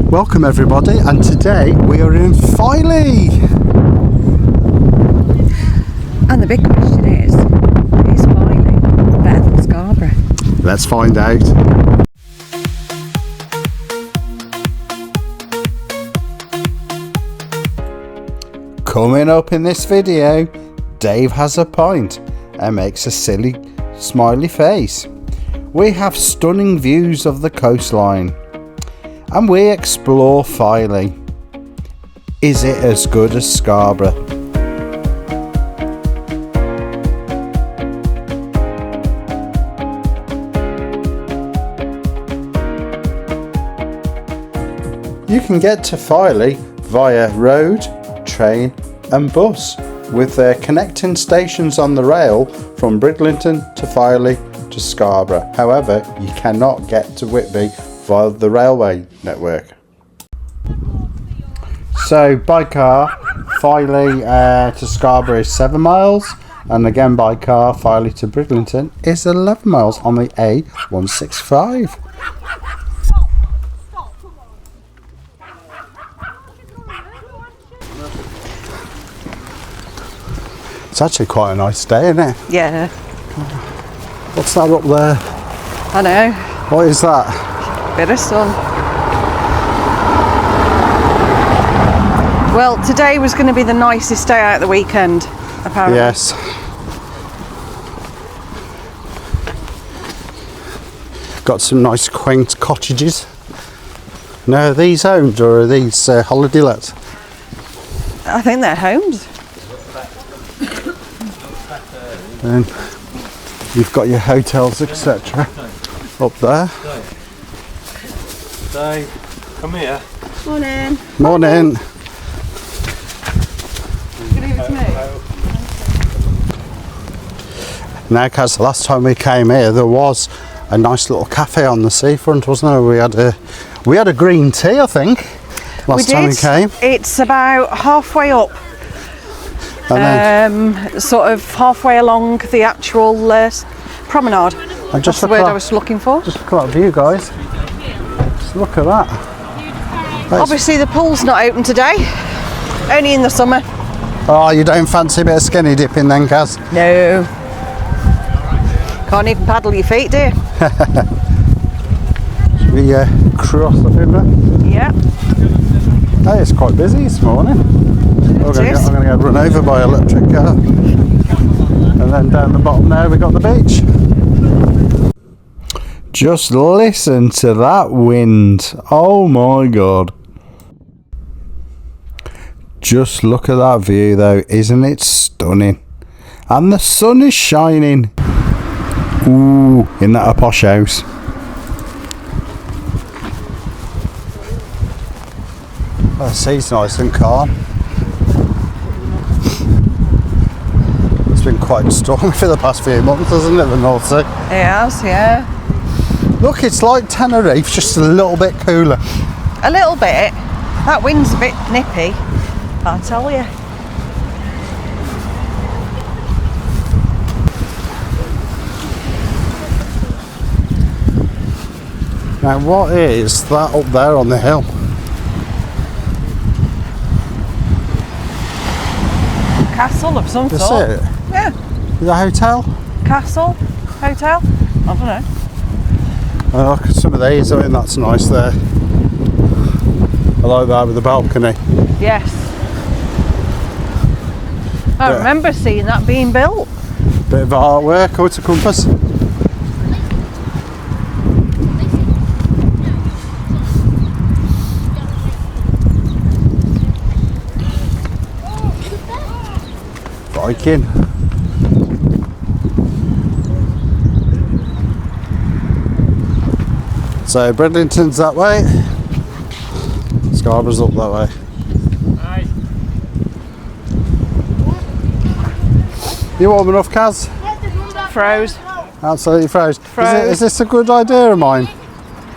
Welcome everybody, and today we are in Filey. And the big question is Filey better than Scarborough? Let's find out. Coming up in this video, Dave has a pint and makes a silly smiley face. We have stunning views of the coastline. And we explore Filey. Is it as good as Scarborough? You can get to Filey via road, train and bus, with their connecting stations on the rail from Bridlington to Filey to Scarborough. However, you cannot get to Whitby via the railway network. So by car, Filey to Scarborough is 7 miles, and again by car, Filey to Bridlington is 11 miles on the A165. It's actually quite a nice day, isn't it? Yeah. What's that up there? I know. What is that? Bit of sun. Well, today was going to be the nicest day out of the weekend, apparently. Yes. Got some nice quaint cottages. Now, are these homes or are these holiday lets? I think they're homes. And you've got your hotels, etc. up there. Dave, come here. Morning. Morning. Good evening to me. Now, Kaz, the last time we came here, there was a nice little cafe on the seafront, wasn't there? We had a green tea, I think, last time we came. It's about halfway up. And then, Sort of halfway along the actual promenade. and That's the word I was looking for. Just look at that view, guys. Just look at that. Obviously the pool's not open today, only in the summer. Oh, you don't fancy a bit of skinny dipping then, Kaz? No. Can't even paddle your feet, do you? Should we cross the river? Yeah. Hey, it's quite busy this morning. I'm going to get run over by an electric car. And then down the bottom there we got the beach. Just listen to that wind. Oh my god. Just look at that view though. Isn't it stunning? And the sun is shining. Ooh, isn't that a posh house? The sea's nice and calm. It's been quite stormy for the past few months, hasn't it, the North Sea? It has, yeah. Look, it's like Tenerife, just a little bit cooler. A little bit. That wind's a bit nippy, I tell you. Now, what is that up there on the hill? Castle of some That's sort. it? Yeah. Is that a hotel? Castle? Hotel? I don't know. Oh, look at some of these, I think that's nice there. I like that with the balcony. Yes. I remember seeing that being built. Bit of artwork, oh, it's a compass. Viking. So Bridlington's that way, Scarborough's up that way. Hi. You warm enough, Kaz? Froze. Absolutely froze. Froze. Is this a good idea of mine?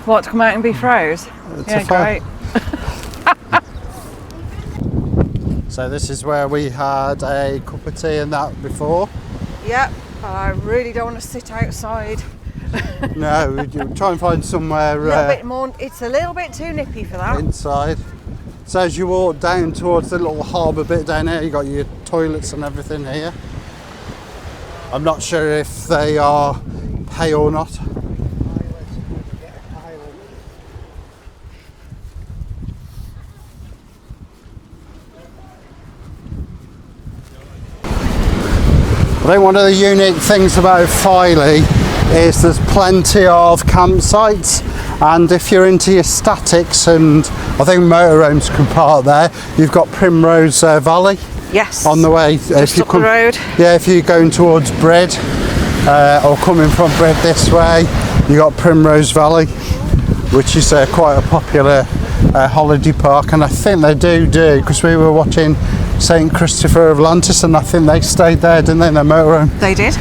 What, to come out and be froze? Yeah, great. So this is where we had a cup of tea and that before. Yep, I really don't want to sit outside No, we try and find somewhere A little bit more. It's a little bit too nippy for that. inside. So as you walk down towards the little harbour bit down here, you got your toilets and everything here. I'm not sure if they are pay or not. I think one of the unique things about Filey is there's plenty of campsites, and if you're into your statics, and I think motorhomes can park there, you've got Primrose Valley. Yes. On the way. Just up the road. Yeah, if you're going towards Bread or coming from Bread this way, you got Primrose Valley, which is quite a popular holiday park, and I think they do because we were watching St Christopher of Lantis, and I think they stayed there, didn't they, in their motorhome? They did.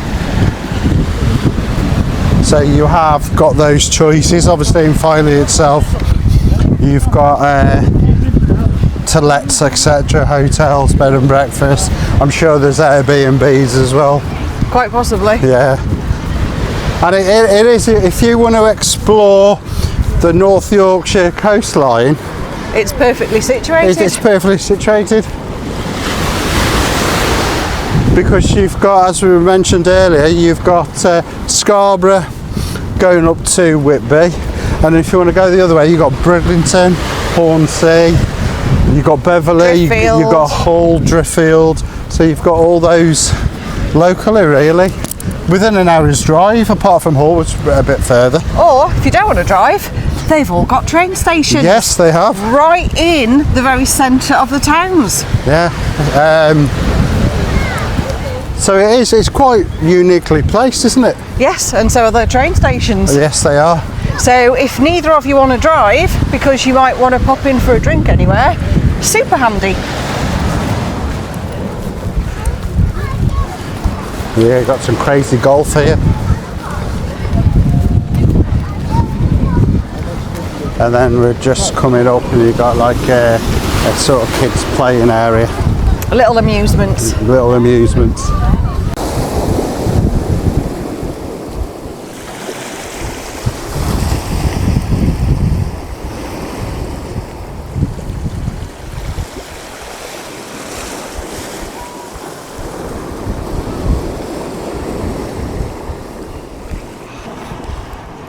So you have got those choices. Obviously in Filey itself, you've got to lets, etc., hotels, bed and breakfast. I'm sure there's Airbnbs as well. Quite possibly. Yeah. And it is, if you want to explore the North Yorkshire coastline, it's perfectly situated. It's perfectly situated. Because you've got, as we mentioned earlier, you've got Scarborough going up to Whitby, and if you want to go the other way, you've got Bridlington, Hornsea, you've got Beverley, you've got Hull, Driffield, so you've got all those locally, really, within an hour's drive, apart from Hull, which is a bit further. Or, if you don't want to drive, they've all got train stations. Yes, they have. Right in the very centre of the towns. Yeah. So it's quite uniquely placed, isn't it? Yes, and so are the train stations. Yes, they are. So if neither of you want to drive, because you might want to pop in for a drink anywhere, super handy. Yeah, got some crazy golf here. And then we're just coming up and you've got like a sort of kids playing area. Little amusements. Little amusements.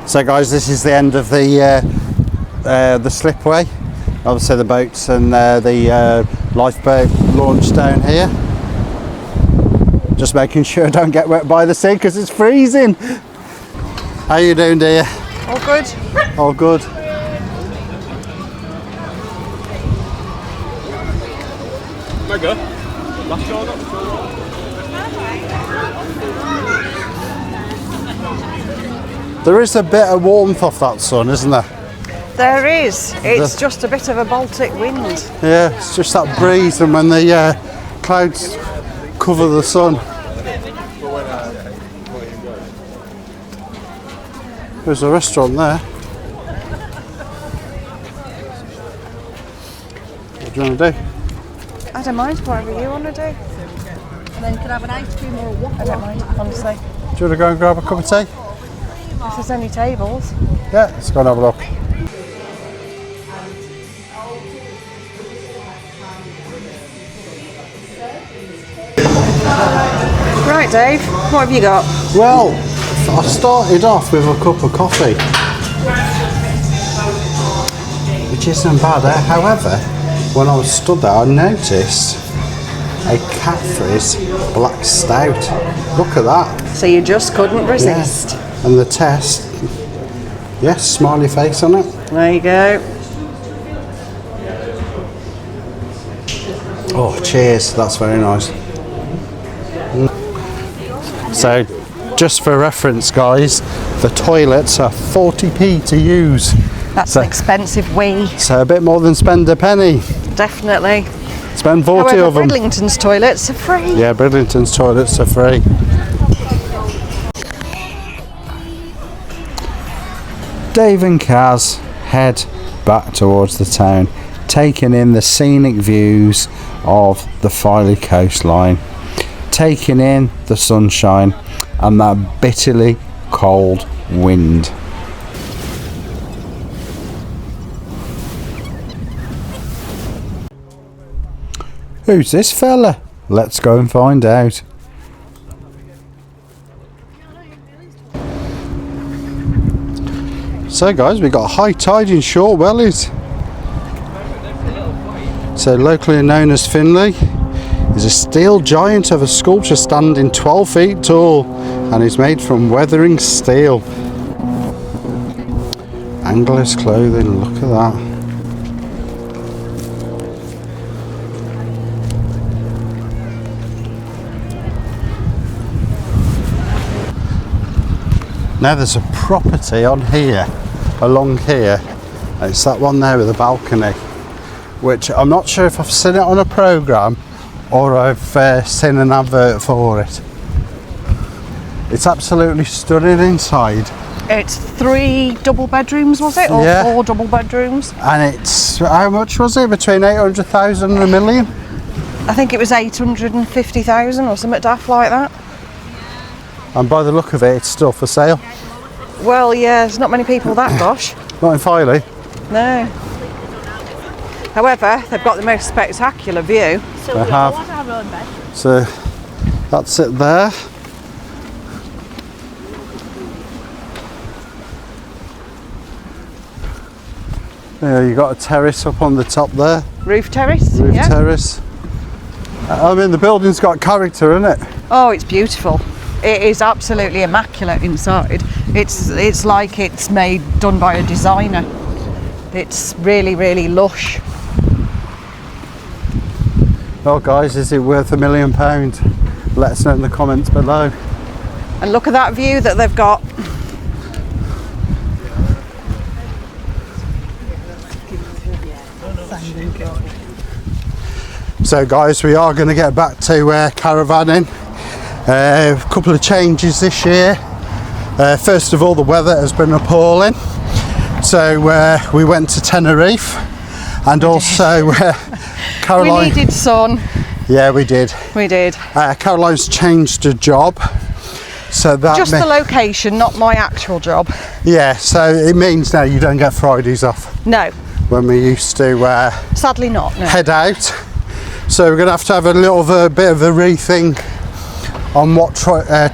So guys, this is the end of the slipway. Obviously the boats and the lifeboat launch down here. Just making sure I don't get wet by the sea because it's freezing. How you doing, dear? All good. All good. Mega. Last shot up. There is a bit of warmth off that sun, isn't there? There is. It's just a bit of a Baltic wind. Yeah, it's just that breeze, and when the clouds cover the sun. There's a restaurant there. What do you want to do? I don't mind, whatever you want to do. And then you can have an ice cream or a waffle. I don't mind, honestly. Do you want to go and grab a cup of tea? If there's any tables. Yeah, let's go and have a look. Right, Dave, what have you got? Well, I started off with a cup of coffee, which isn't bad. However, when I was stood there, I noticed a cat frizz black stout. Look at that. So you just couldn't resist. Yeah. And the test, yes, smiley face on it. There you go. Oh, cheers, that's very nice. So, just for reference, guys, the toilets are 40p to use. That's an expensive wee. So a bit more than spend a penny. Definitely. Spend 40 However, of them. Bridlington's toilets are free. Yeah, Bridlington's toilets are free. Dave and Kaz head back towards the town, taking in the scenic views of the Filey coastline, taking in the sunshine and that bitterly cold wind. Who's this fella? Let's go and find out. So guys, we got high tide in short wellies. So locally known as Filey is a steel giant of a sculpture standing 12 feet tall and is made from weathering steel. Angler's clothing, look at that. Now there's a property on here, along here, it's that one there with the balcony, which I'm not sure if I've seen it on a programme or I've seen an advert for it. It's absolutely stunning inside. It's 3 double bedrooms, was it? Or Yeah. 4 double bedrooms? And it's, how much was it? Between 800,000 and a million? I think it was 850,000 or something daft like that. And by the look of it, it's still for sale. Well, yeah, there's not many people that gosh. Not in Filey. No. However, they've got the most spectacular view. So They we have. all have our own bed. So that's it there. Yeah, you got a terrace up on the top there. Roof terrace. Roof yeah. terrace. I mean, the building's got character, isn't it? Oh, it's beautiful. It is absolutely immaculate inside. It's like it's done by a designer. It's really, really lush. Well, guys, is it worth £1 million? Let us know in the comments below. And look at that view that they've got. So, guys, we are going to get back to caravanning. A couple of changes this year. First of all, the weather has been appalling. So we went to Tenerife, and also Caroline. We needed sun. Yeah, we did. We did. Caroline's changed her job, so that Just the location, not my actual job. yeah. So it means now you don't get Fridays off No, when we used to sadly not. No. head out. So we're going to have a little bit of a rethink on what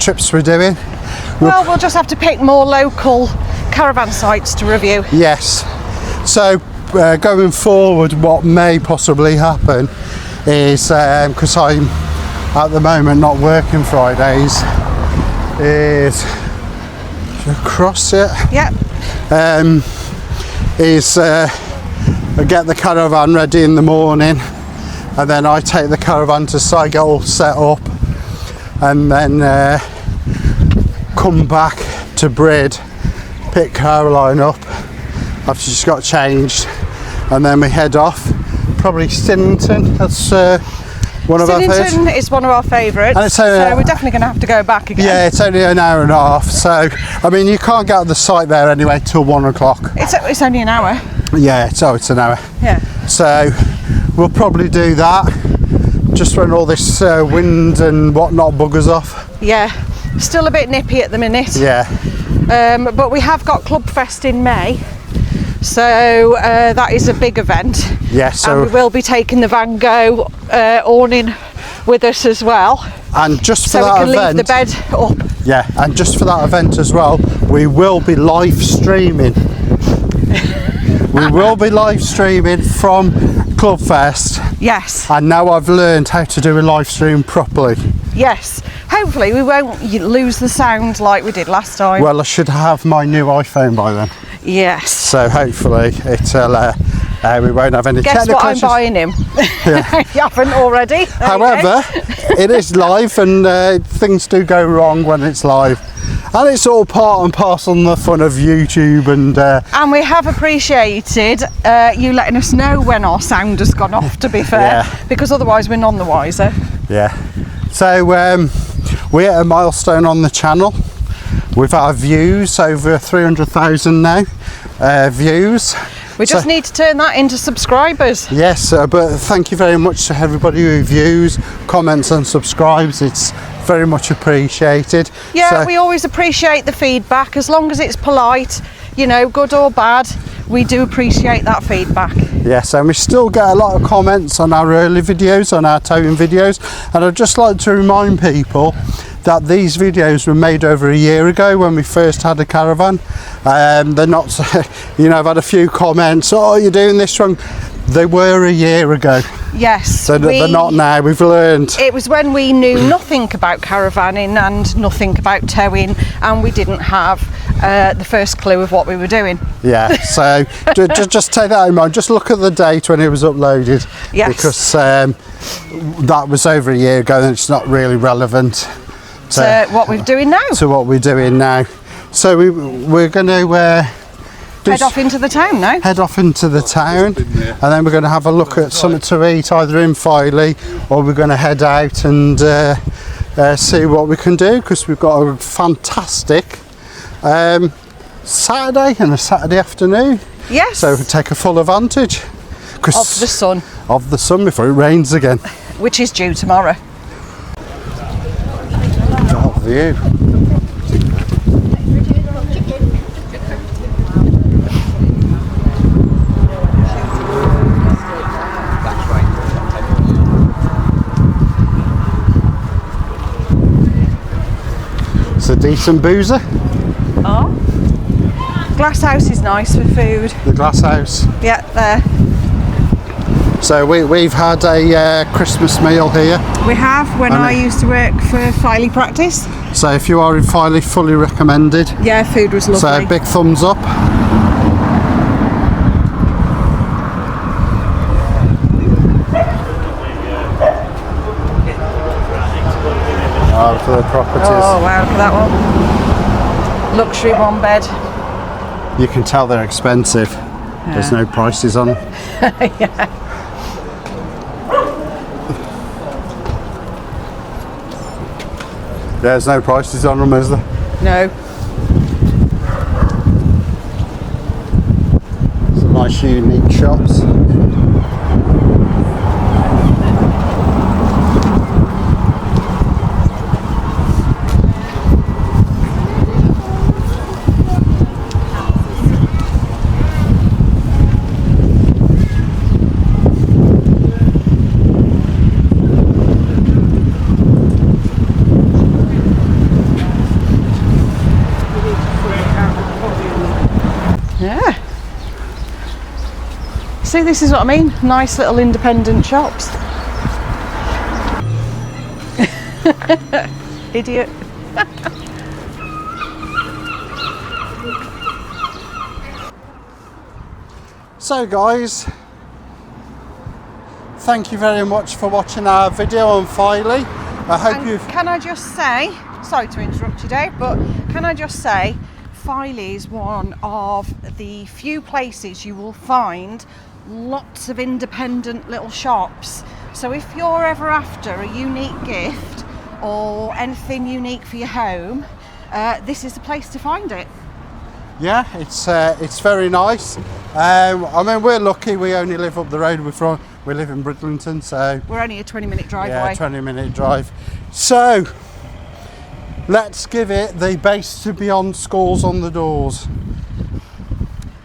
trips we're doing. Well, we'll just have to pick more local caravan sites to review. Yes. So going forward, what may possibly happen is, because I'm at the moment not working Fridays, is across it. Yep. Is get the caravan ready in the morning, and then I take the caravan to site, get all set up, and then come back to Brid, pick Caroline up after she's got changed, and then we head off. Probably Stinton, that's one of our favourites. Stinton is one of our favourites, And it's, so we're definitely going to have to go back again. Yeah, it's only an hour and a half, so I mean you can't get out of the site there anyway till 1 o'clock. It's only an hour. Yeah, so it's an hour. Yeah. So we'll probably do that just when all this wind and whatnot buggers off. Yeah. Still a bit nippy at the minute. Yeah. But we have got Club Fest in May, so that is a big event. Yeah, so and we will be taking the Van Gogh awning with us as well, and just for so that we can event, leave the bed up. yeah, and just for that event as well, we will be live streaming. We will be live streaming from Club Fest, Yes, and now I've learned how to do a live stream properly. yes. Hopefully we won't lose the sound like we did last time. Well, I should have my new iPhone by then, Yes. so hopefully it'll we won't have any Guess technical what I'm issues. buying him? You haven't already. There you go. However, it is live, and things do go wrong when it's live, and it's all part and parcel of the fun of YouTube. And we have appreciated you letting us know when our sound has gone off, to be fair, Yeah. because otherwise we're none the wiser. Yeah. So we're at a milestone on the channel with our views, over 300,000 now views. We just need to turn that into subscribers. Yes, but thank you very much to everybody who views, comments and subscribes. It's very much appreciated. Yeah, So- we always appreciate the feedback, as long as it's polite, you know, good or bad. We do appreciate that feedback. Yes, and we still get a lot of comments on our early videos, on our towing videos, and I'd just like to remind people that these videos were made over a year ago when we first had a caravan. They're not, you know, I've had a few comments, oh, you're doing this wrong. They were a year ago. Yes. So they're not now, we've learned. It was when we knew nothing about caravanning and nothing about towing, and we didn't have the first clue of what we were doing. Yeah, so just take that in mind. Just look at the date when it was uploaded. Yes. Because that was over a year ago and it's not really relevant To what we're doing now. to what we're doing now. So we're going to Head off into the town now. head off into the town, and then we're going to have a look at something to eat either in Filey, or we're going to head out and see what we can do, because we've got a fantastic Saturday and a Saturday afternoon. Yes. So we can take a full advantage Of the sun, of the sun before it rains again. which is due tomorrow. What view. It's a decent boozer, Oh. Glass house is nice for food. the glass house. Yeah, there. So we've had a Christmas meal here. We have, when And I it- used to work for Filey practice. So if you are in Filey, fully recommended. Yeah, food was lovely. So big thumbs up. For the properties. Oh wow, look at that one. Luxury one bed. You can tell they're expensive. There's no prices on them. There's no prices on them, is there? No. Some nice unique shops. Yeah. See, this is what I mean. Nice little independent shops. Idiot. So guys, thank you very much for watching our video on Filey. I hope And you've... can I just say, sorry to interrupt you, Dave, but can I just say, Filey is one of the few places you will find lots of independent little shops. So if you're ever after a unique gift or anything unique for your home, this is the place to find it. Yeah, it's very nice. I mean, we're lucky. We only live up the road. We live in Bridlington, so We're only a 20-minute drive yeah, away. 20-minute drive. So let's give it the base to beyond scores on the doors.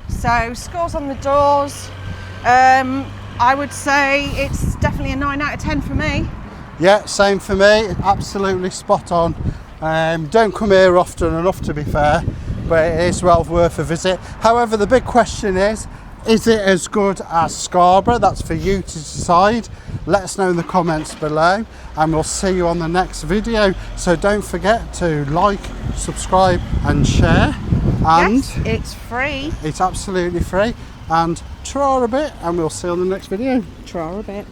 So scores on the doors, I would say it's definitely a 9 out of 10 for me. Yeah, same for me. Absolutely spot on. Don't come here often enough, to be fair, but it is well worth a visit. However, the big question is it as good as Scarborough? That's for you to decide. Let us know in the comments below, and we'll see you on the next video. So don't forget to like, subscribe and share. And Yes, it's free. it's absolutely free. And ta-ra a bit, and we'll see you on the next video. Try a bit.